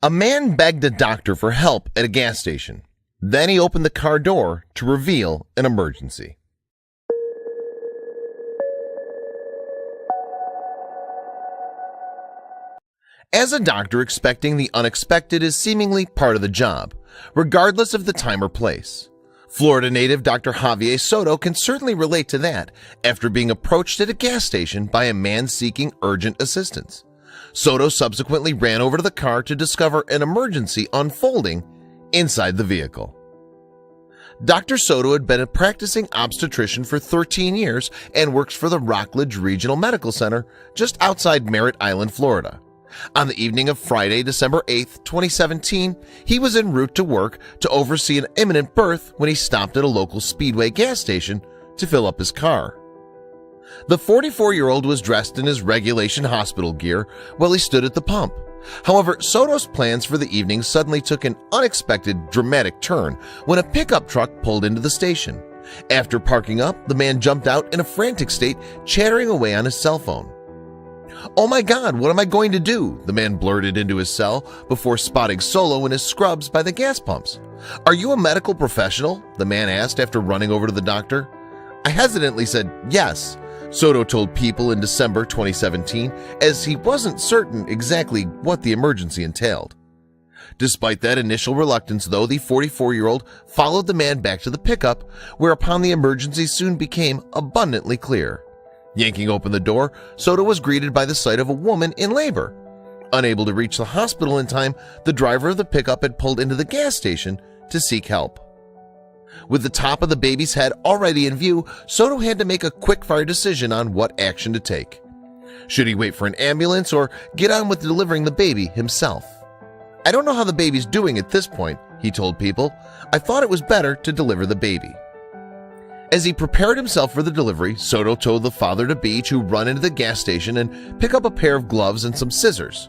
A man begged a doctor for help at a gas station. Then he opened the car door to reveal an emergency. As a doctor, expecting the unexpected is seemingly part of the job, regardless of the time or place. Florida native Dr. Javier Soto can certainly relate to that after being approached at a gas station by a man seeking urgent assistance. Soto subsequently ran over to the car to discover an emergency unfolding inside the vehicle. Dr. Soto had been a practicing obstetrician for 13 years and works for the Rockledge Regional Medical Center just outside Merritt Island, Florida. On the evening of Friday, December 8, 2017, he was en route to work to oversee an imminent birth when he stopped at a local Speedway gas station to fill up his car. The 44-year-old was dressed in his regulation hospital gear while he stood at the pump. However, Soto's plans for the evening suddenly took an unexpected, dramatic turn when a pickup truck pulled into the station. After parking up, the man jumped out in a frantic state, chattering away on his cell phone. "Oh my God, what am I going to do?" the man blurted into his cell before spotting Solo in his scrubs by the gas pumps. "Are you a medical professional?" the man asked after running over to the doctor. I hesitantly said yes, Soto told People in December 2017, as he wasn't certain exactly what the emergency entailed. Despite that initial reluctance, though, the 44-year-old followed the man back to the pickup, whereupon the emergency soon became abundantly clear. Yanking open the door, Soto was greeted by the sight of a woman in labor. Unable to reach the hospital in time, the driver of the pickup had pulled into the gas station to seek help. With the top of the baby's head already in view, Soto had to make a quick-fire decision on what action to take. Should he wait for an ambulance or get on with delivering the baby himself? "I don't know how the baby's doing at this point," he told People. "I thought it was better to deliver the baby." As he prepared himself for the delivery, Soto told the father-to-be to run into the gas station and pick up a pair of gloves and some scissors.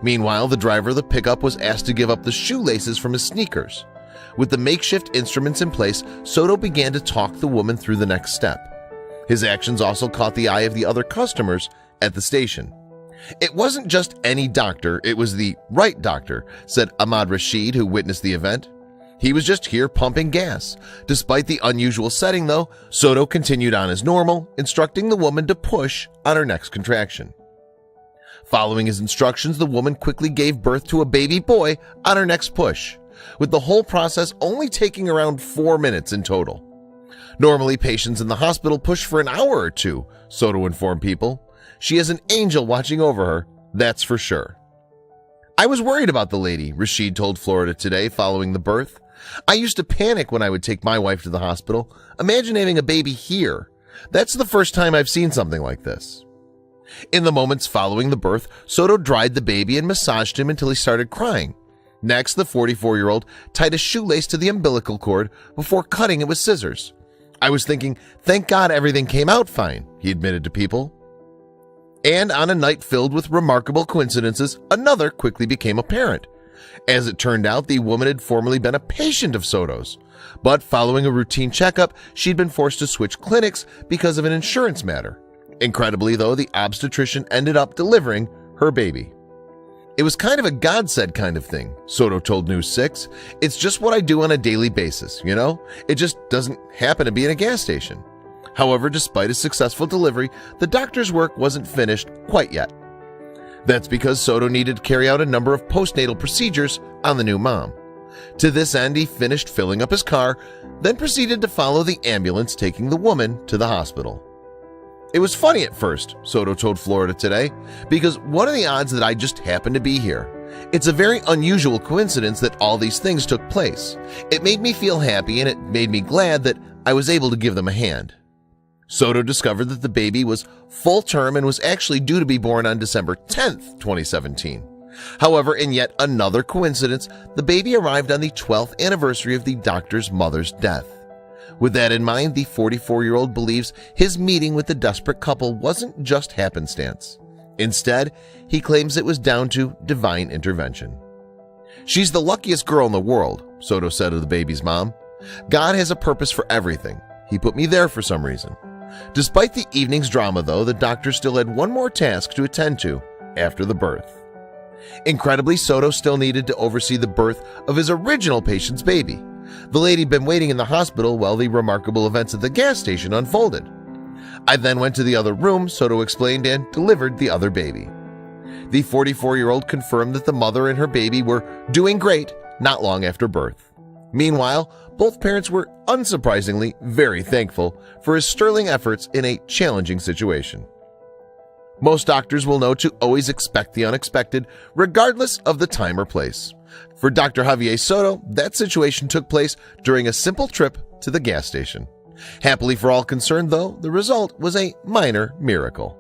Meanwhile, the driver of the pickup was asked to give up the shoelaces from his sneakers. With the makeshift instruments in place, Soto began to talk the woman through the next step. His actions also caught the eye of the other customers at the station. "It wasn't just any doctor, it was the right doctor," said Ahmad Rashid, who witnessed the event. "He was just here pumping gas." Despite the unusual setting, though, Soto continued on as normal, instructing the woman to push on her next contraction. Following his instructions, the woman quickly gave birth to a baby boy on her next push, with the whole process only taking around 4 minutes in total. "Normally, patients in the hospital push for an hour or two," Soto informed People. "She has an angel watching over her, that's for sure." "I was worried about the lady," Rashid told Florida Today following the birth. "I used to panic when I would take my wife to the hospital. Imagine having a baby here. That's the first time I've seen something like this." In the moments following the birth, Soto dried the baby and massaged him until he started crying. Next, the 44-year-old tied a shoelace to the umbilical cord before cutting it with scissors. "I was thinking, thank God everything came out fine," he admitted to People. And on a night filled with remarkable coincidences, another quickly became apparent. As it turned out, the woman had formerly been a patient of Soto's, but following a routine checkup, she'd been forced to switch clinics because of an insurance matter. Incredibly, though, the obstetrician ended up delivering her baby. "It was kind of a God said kind of thing," Soto told News 6. "It's just what I do on a daily basis, you know? It just doesn't happen to be in a gas station." However, despite a successful delivery, the doctor's work wasn't finished quite yet. That's because Soto needed to carry out a number of postnatal procedures on the new mom. To this end, he finished filling up his car, then proceeded to follow the ambulance taking the woman to the hospital. "It was funny at first," Soto told Florida Today, "because what are the odds that I just happened to be here? It's a very unusual coincidence that all these things took place. It made me feel happy and it made me glad that I was able to give them a hand." Soto discovered that the baby was full term and was actually due to be born on December 10th, 2017. However, in yet another coincidence, the baby arrived on the 12th anniversary of the doctor's mother's death. With that in mind, the 44-year-old believes his meeting with the desperate couple wasn't just happenstance. Instead, he claims it was down to divine intervention. "She's the luckiest girl in the world," Soto said of the baby's mom. "God has a purpose for everything. He put me there for some reason." Despite the evening's drama, though, the doctor still had one more task to attend to after the birth. Incredibly, Soto still needed to oversee the birth of his original patient's baby. The lady had been waiting in the hospital while the remarkable events at the gas station unfolded. I then went to the other room, Soto explained, and delivered the other baby. The 44-year-old confirmed that the mother and her baby were doing great not long after birth. Meanwhile, both parents were unsurprisingly very thankful for his sterling efforts in a challenging situation. Most doctors will know to always expect the unexpected, regardless of the time or place. For Dr. Javier Soto, that situation took place during a simple trip to the gas station. Happily for all concerned, though, the result was a minor miracle.